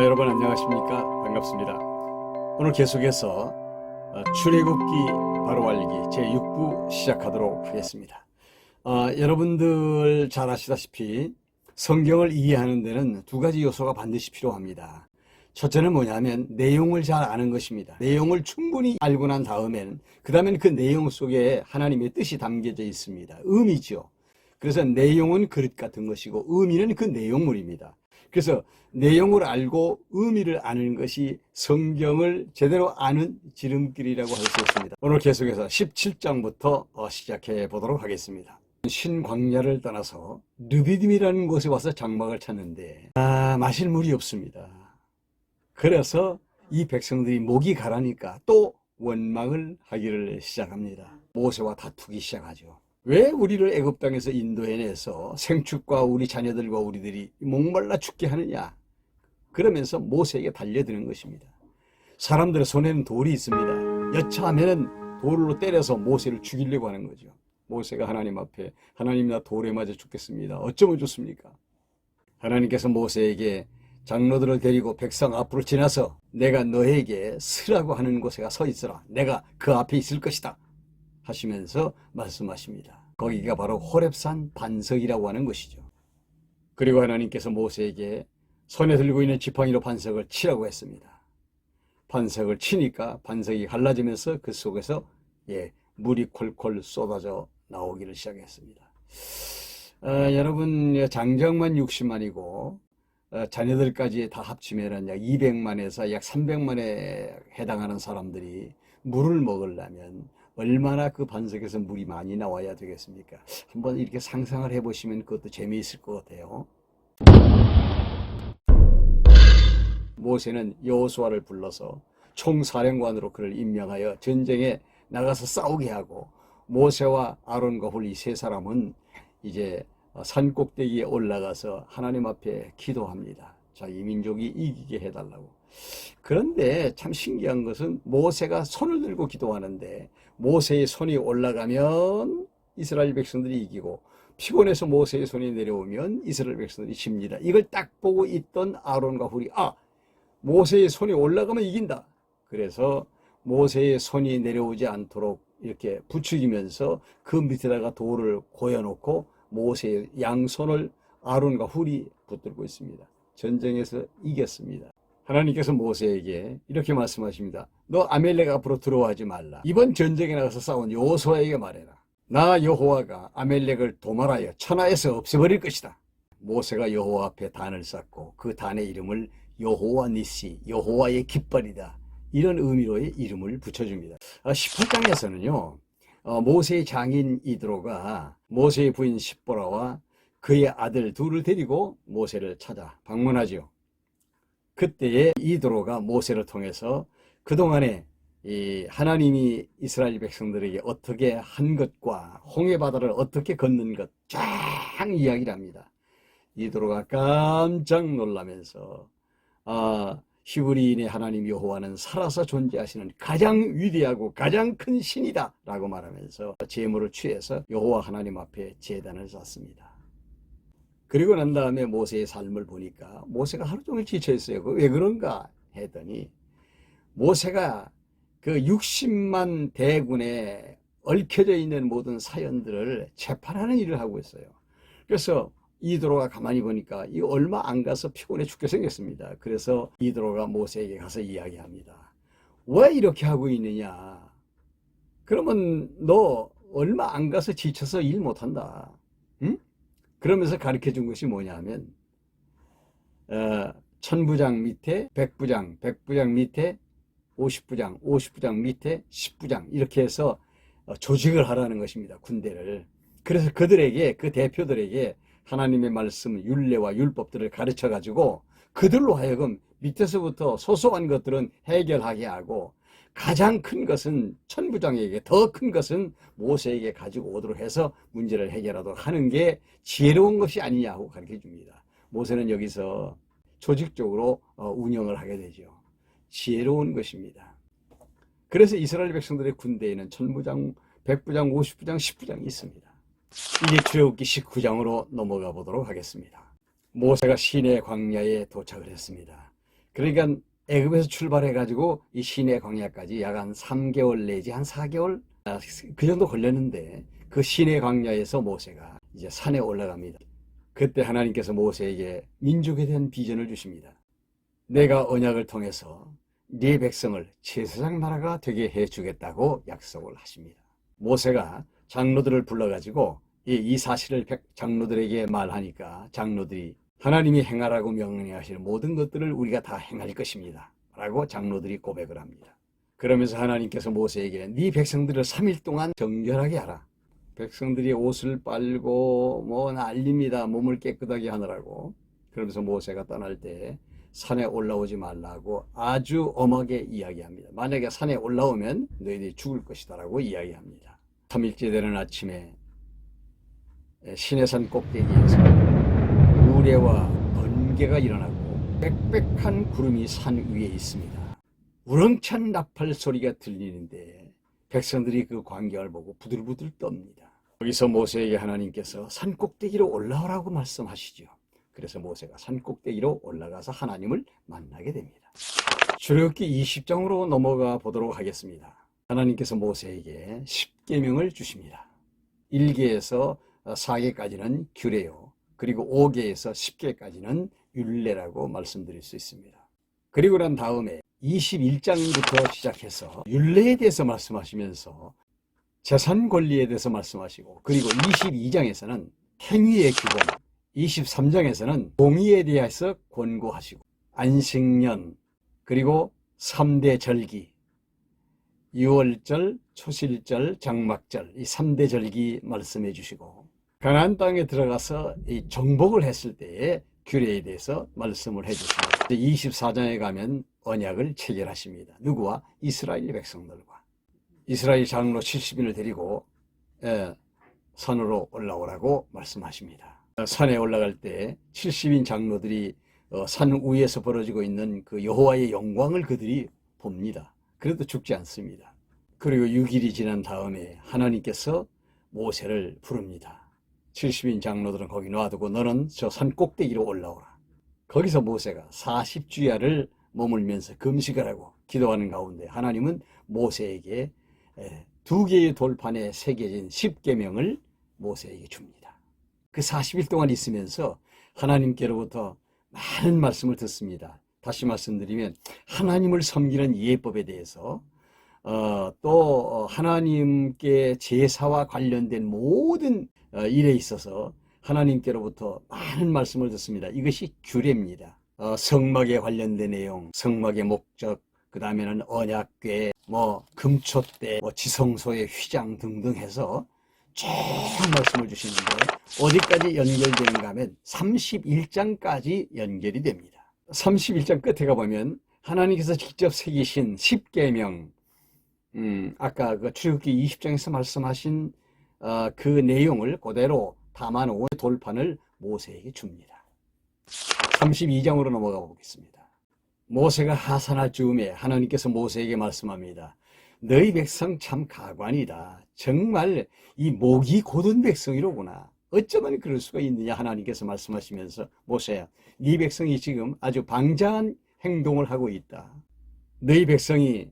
여러분 안녕하십니까? 반갑습니다. 오늘 계속해서 출애굽기 바로 알기 제6부 시작하도록 하겠습니다. 여러분들 잘 아시다시피 성경을 이해하는 데는 두 가지 요소가 반드시 필요합니다. 첫째는 뭐냐면 내용을 잘 아는 것입니다. 내용을 충분히 알고 난 다음에는 그 내용 속에 하나님의 뜻이 담겨져 있습니다. 의미죠. 그래서 내용은 그릇 같은 것이고 의미는 그 내용물입니다. 그래서 내용을 알고 의미를 아는 것이 성경을 제대로 아는 지름길이라고 할 수 있습니다. 오늘 계속해서 17장부터 시작해 보도록 하겠습니다. 신광야를 떠나서 르비딤이라는 곳에 와서 장막을 찾는데 마실 물이 없습니다. 그래서 이 백성들이 목이 가라니까 또 원망을 하기를 시작합니다. 모세와 다투기 시작하죠. 왜 우리를 애굽 땅에서 인도해내서 생축과 우리 자녀들과 우리들이 목말라 죽게 하느냐? 그러면서 모세에게 달려드는 것입니다. 사람들의 손에는 돌이 있습니다. 여차하면 돌로 때려서 모세를 죽이려고 하는 거죠. 모세가 하나님 앞에 하나님 나 돌에 맞아 죽겠습니다. 어쩌면 좋습니까? 하나님께서 모세에게 장로들을 데리고 백성 앞으로 지나서 내가 너에게 서라고 하는 곳에 서 있으라. 내가 그 앞에 있을 것이다. 하시면서 말씀하십니다. 거기가 바로 호렙산 반석이라고 하는 것이죠. 그리고 하나님께서 모세에게 손에 들고 있는 지팡이로 반석을 치라고 했습니다. 반석을 치니까 반석이 갈라지면서 그 속에서 물이 콜콜 쏟아져 나오기를 시작했습니다. 여러분 장정만 60만이고 자녀들까지 다 합치면 약 200만에서 약 300만에 해당하는 사람들이 물을 먹으려면 얼마나 그 반석에서 물이 많이 나와야 되겠습니까? 한번 이렇게 상상을 해보시면 그것도 재미있을 것 같아요. 모세는 여호수아를 불러서 총사령관으로 그를 임명하여 전쟁에 나가서 싸우게 하고 모세와 아론과 홀 이 세 사람은 이제 산 꼭대기에 올라가서 하나님 앞에 기도합니다. 자, 이 민족이 이기게 해달라고. 그런데 참 신기한 것은 모세가 손을 들고 기도하는데 모세의 손이 올라가면 이스라엘 백성들이 이기고 피곤해서 모세의 손이 내려오면 이스라엘 백성들이 집니다. 이걸 딱 보고 있던 아론과 훌이 모세의 손이 올라가면 이긴다. 그래서 모세의 손이 내려오지 않도록 이렇게 부추기면서 그 밑에다가 돌을 고여놓고 모세의 양손을 아론과 훌이 붙들고 있습니다. 전쟁에서 이겼습니다. 하나님께서 모세에게 이렇게 말씀하십니다. 너 아멜렉 앞으로 들어와지 말라. 이번 전쟁에 나가서 싸운 여호수아에게 말해라. 나 여호와가 아멜렉을 도말하여 천하에서 없애버릴 것이다. 모세가 여호와 앞에 단을 쌓고 그 단의 이름을 여호와 니시, 여호와의 깃발이다. 이런 의미로의 이름을 붙여줍니다. 18장에서는요. 모세의 장인 이드로가 모세의 부인 십보라와 그의 아들 둘을 데리고 모세를 찾아 방문하죠. 그때에 이드로가 모세를 통해서 그동안에 하나님이 이스라엘 백성들에게 어떻게 한 것과 홍해바다를 어떻게 건넌 것 쫙 이야기를 합니다. 이드로가 깜짝 놀라면서 히브리인의 하나님 여호와는 살아서 존재하시는 가장 위대하고 가장 큰 신이다 라고 말하면서 제물을 취해서 여호와 하나님 앞에 제단을 쌓습니다. 그리고 난 다음에 모세의 삶을 보니까 모세가 하루 종일 지쳐있어요. 왜 그런가 했더니 모세가 그 60만 대군에 얽혀져 있는 모든 사연들을 재판하는 일을 하고 있어요. 그래서 이드로가 가만히 보니까 이 얼마 안 가서 피곤해 죽게 생겼습니다. 그래서 이드로가 모세에게 가서 이야기합니다. 왜 이렇게 하고 있느냐? 그러면 너 얼마 안 가서 지쳐서 일 못한다. 응? 그러면서 가르쳐 준 것이 뭐냐면 1000부장 밑에 100부장, 100부장 밑에 50부장, 50부장 밑에 10부장 이렇게 해서 조직을 하라는 것입니다. 군대를. 그래서 그들에게 그 대표들에게 하나님의 말씀, 율례와 율법들을 가르쳐 가지고 그들로 하여금 밑에서부터 소소한 것들은 해결하게 하고 가장 큰 것은 천부장에게, 더 큰 것은 모세에게 가지고 오도록 해서 문제를 해결하도록 하는 게 지혜로운 것이 아니냐고 가르쳐 줍니다. 모세는 여기서 조직적으로 운영을 하게 되죠. 지혜로운 것입니다. 그래서 이스라엘 백성들의 군대에는 천부장, 백부장, 50부장, 10부장이 있습니다. 이제 출애굽기 19장으로 넘어가 보도록 하겠습니다. 모세가 시내 광야에 도착을 했습니다. 그러니까 애굽에서 출발해가지고 이 시내 광야까지 약 한 3개월 내지 한 4개월 그 정도 걸렸는데 그 시내 광야에서 모세가 이제 산에 올라갑니다. 그때 하나님께서 모세에게 민족에 대한 비전을 주십니다. 내가 언약을 통해서 네 백성을 제사장 나라가 되게 해주겠다고 약속을 하십니다. 모세가 장로들을 불러가지고 이 사실을 장로들에게 말하니까 장로들이 하나님이 행하라고 명령하시는 모든 것들을 우리가 다 행할 것입니다 라고 장로들이 고백을 합니다. 그러면서 하나님께서 모세에게 네 백성들을 3일 동안 정결하게 하라. 백성들이 옷을 빨고 뭐 난립니다. 몸을 깨끗하게 하느라고. 그러면서 모세가 떠날 때 산에 올라오지 말라고 아주 엄하게 이야기합니다. 만약에 산에 올라오면 너희들이 죽을 것이다 라고 이야기합니다. 3일째 되는 아침에 시내산 꼭대기에서 우레와 번개가 일어나고 빽빽한 구름이 산 위에 있습니다. 우렁찬 나팔 소리가 들리는데 백성들이 그 광경을 보고 부들부들 떱니다. 거기서 모세에게 하나님께서 산 꼭대기로 올라오라고 말씀하시죠. 그래서 모세가 산 꼭대기로 올라가서 하나님을 만나게 됩니다. 출애굽기 20장으로 넘어가 보도록 하겠습니다. 하나님께서 모세에게 10계명을 주십니다. 1계에서 4계까지는 규례요. 그리고 5계에서 10계까지는 율례라고 말씀드릴 수 있습니다. 그리고 난 다음에 21장부터 시작해서 율례에 대해서 말씀하시면서 재산 권리에 대해서 말씀하시고, 그리고 22장에서는 행위의 기본, 23장에서는 공의에 대해서 권고하시고, 안식년, 그리고 3대 절기, 유월절, 초실절, 장막절, 이 3대 절기 말씀해 주시고, 가나안 땅에 들어가서 이 정복을 했을 때의 규례에 대해서 말씀을 해 주십니다. 24장에 가면 언약을 체결하십니다. 누구와? 이스라엘 백성들과. 이스라엘 장로 70인을 데리고 산으로 올라오라고 말씀하십니다. 산에 올라갈 때 70인 장로들이 산 위에서 벌어지고 있는 그 여호와의 영광을 그들이 봅니다. 그래도 죽지 않습니다. 그리고 6일이 지난 다음에 하나님께서 모세를 부릅니다. 70인 장로들은 거기 놔두고 너는 저 산 꼭대기로 올라오라. 거기서 모세가 40주야를 머물면서 금식을 하고 기도하는 가운데 하나님은 모세에게 2개의 돌판에 새겨진 10계명을 모세에게 줍니다. 그 40일 동안 있으면서 하나님께로부터 많은 말씀을 듣습니다. 다시 말씀드리면 하나님을 섬기는 예법에 대해서 또 하나님께 제사와 관련된 모든 일에 있어서 하나님께로부터 많은 말씀을 듣습니다. 이것이 규례입니다. 성막에 관련된 내용, 성막의 목적, 그 다음에는 언약궤, 금초대, 지성소의 휘장 등등 해서 쭉 말씀을 주시는데 어디까지 연결되는가 하면 31장까지 연결이 됩니다. 31장 끝에 가보면 하나님께서 직접 새기신 10계명, 아까 그 출애굽기 20장에서 말씀하신 그 내용을 그대로 담아놓은 돌판을 모세에게 줍니다. 32장으로 넘어가 보겠습니다. 모세가 하산할 즈음에 하나님께서 모세에게 말씀합니다. 너희 백성 참 가관이다. 정말 이 목이 곧은 백성이로구나. 어쩌면 그럴 수가 있느냐 하나님께서 말씀하시면서 모세야, 네 백성이 지금 아주 방자한 행동을 하고 있다. 너희 백성이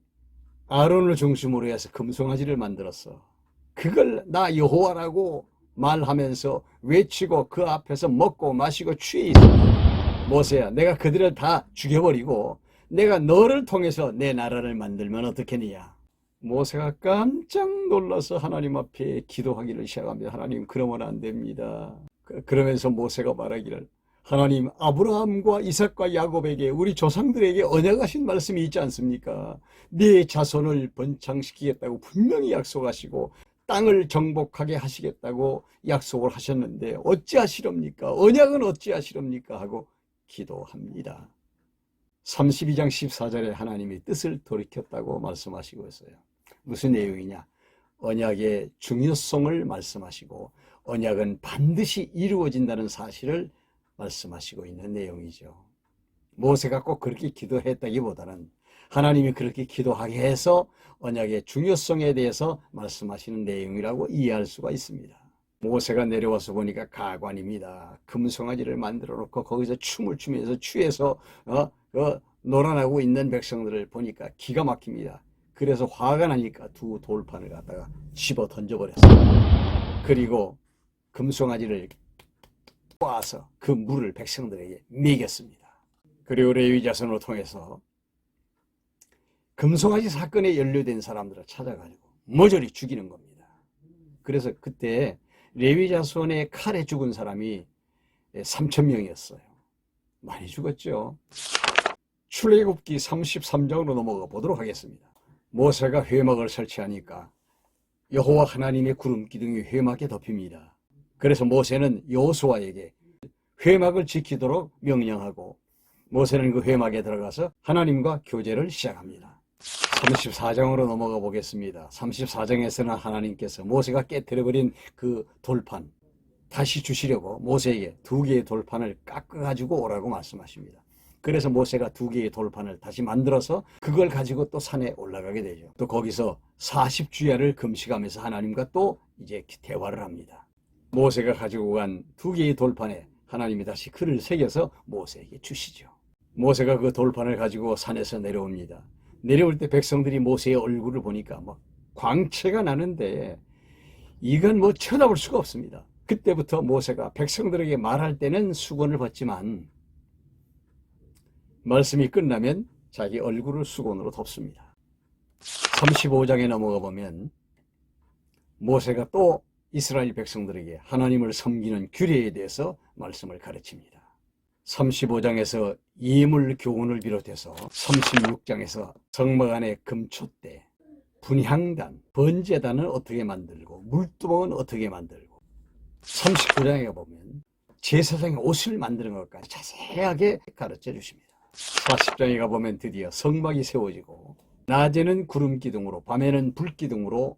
아론을 중심으로 해서 금송아지를 만들었어. 그걸 나 여호와라고 말하면서 외치고 그 앞에서 먹고 마시고 취해 있어. 모세야, 내가 그들을 다 죽여버리고 내가 너를 통해서 내 나라를 만들면 어떻겠느냐. 모세가 깜짝 놀라서 하나님 앞에 기도하기를 시작합니다. 하나님, 그러면 안 됩니다. 그러면서 모세가 말하기를, 하나님, 아브라함과 이삭과 야곱에게, 우리 조상들에게 언약하신 말씀이 있지 않습니까? 네 자손을 번창시키겠다고 분명히 약속하시고 땅을 정복하게 하시겠다고 약속을 하셨는데 어찌하시렵니까? 언약은 어찌하시렵니까? 하고 기도합니다. 32장 14절에 하나님이 뜻을 돌이켰다고 말씀하시고 있어요. 무슨 내용이냐? 언약의 중요성을 말씀하시고 언약은 반드시 이루어진다는 사실을 말씀하시고 있는 내용이죠. 모세가 꼭 그렇게 기도했다기보다는 하나님이 그렇게 기도하게 해서 언약의 중요성에 대해서 말씀하시는 내용이라고 이해할 수가 있습니다. 모세가 내려와서 보니까 가관입니다. 금송아지를 만들어 놓고 거기서 춤을 추면서 취해서 놀아나고 있는 백성들을 보니까 기가 막힙니다. 그래서 화가 나니까 두 돌판을 갖다가 집어 던져버렸어요. 그리고 금송아지를 꽈서 그 물을 백성들에게 먹였습니다. 그리고 레위 자손을 통해서 금송아지 사건에 연루된 사람들을 찾아가지고 모조리 죽이는 겁니다. 그래서 그때 레위 자손의 칼에 죽은 사람이 3,000명이었어요. 많이 죽었죠. 출애굽기 33장으로 넘어가 보도록 하겠습니다. 모세가 회막을 설치하니까 여호와 하나님의 구름 기둥이 회막에 덮입니다. 그래서 모세는 여호수아에게 회막을 지키도록 명령하고 모세는 그 회막에 들어가서 하나님과 교제를 시작합니다. 34장으로 넘어가 보겠습니다. 34장에서는 하나님께서 모세가 깨뜨려버린 그 돌판 다시 주시려고 모세에게 2개의 돌판을 깎아가지고 오라고 말씀하십니다. 그래서 모세가 2개의 돌판을 다시 만들어서 그걸 가지고 또 산에 올라가게 되죠. 또 거기서 40주야를 금식하면서 하나님과 또 이제 대화를 합니다. 모세가 가지고 간 2개의 돌판에 하나님이 다시 글을 새겨서 모세에게 주시죠. 모세가 그 돌판을 가지고 산에서 내려옵니다. 내려올 때 백성들이 모세의 얼굴을 보니까 막 광채가 나는데 이건 뭐 쳐다볼 수가 없습니다. 그때부터 모세가 백성들에게 말할 때는 수건을 벗지만 말씀이 끝나면 자기 얼굴을 수건으로 덮습니다. 35장에 넘어가 보면 모세가 또 이스라엘 백성들에게 하나님을 섬기는 규례에 대해서 말씀을 가르칩니다. 35장에서 예물 교훈을 비롯해서 36장에서 성막 안에 금촛대, 분향단, 번제단을 어떻게 만들고 물두멍은 어떻게 만들고 39장에 보면 제사장의 옷을 만드는 것까지 자세하게 가르쳐 주십니다. 40장에 가보면 드디어 성막이 세워지고 낮에는 구름 기둥으로 밤에는 불 기둥으로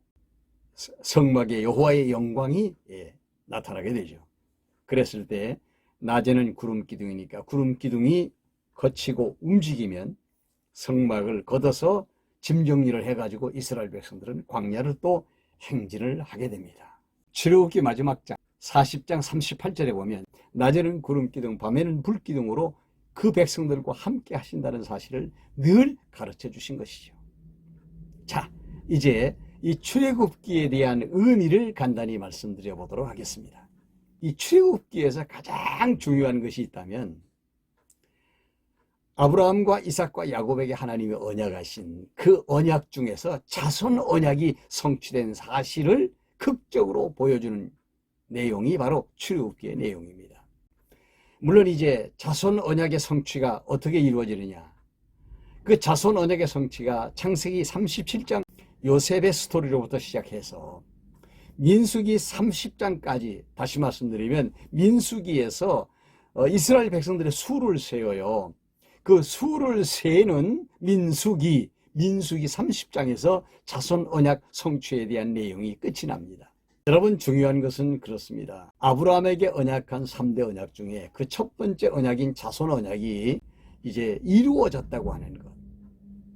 성막에 여호와의 영광이 나타나게 되죠. 그랬을 때 낮에는 구름 기둥이니까 구름 기둥이 거치고 움직이면 성막을 걷어서 짐 정리를 해가지고 이스라엘 백성들은 광야를 또 행진을 하게 됩니다. 출애굽기 마지막 장 40장 38절에 보면 낮에는 구름 기둥 밤에는 불 기둥으로 그 백성들과 함께 하신다는 사실을 늘 가르쳐 주신 것이죠. 자, 이제 이 출애굽기에 대한 의미를 간단히 말씀드려 보도록 하겠습니다. 이 출애굽기에서 가장 중요한 것이 있다면 아브라함과 이삭과 야곱에게 하나님이 언약하신 그 언약 중에서 자손 언약이 성취된 사실을 극적으로 보여주는 내용이 바로 출애굽기의 내용입니다. 물론 이제 자손 언약의 성취가 어떻게 이루어지느냐, 그 자손 언약의 성취가 창세기 37장 요셉의 스토리로부터 시작해서 민수기 30장까지, 다시 말씀드리면 민수기에서 이스라엘 백성들의 수를 세어요. 그 수를 세는 민수기 30장에서 자손 언약 성취에 대한 내용이 끝이 납니다. 여러분, 중요한 것은 그렇습니다. 아브라함에게 언약한 3대 언약 중에 그 첫 번째 언약인 자손 언약이 이제 이루어졌다고 하는 것.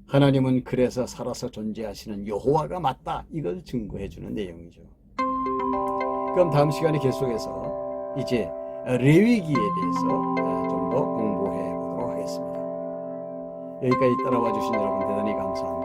하나님은 그래서 살아서 존재하시는 여호와가 맞다, 이걸 증거해 주는 내용이죠. 그럼 다음 시간에 계속해서 이제 레위기에 대해서 좀 더 공부해 보도록 하겠습니다. 여기까지 따라와 주신 여러분 대단히 감사합니다.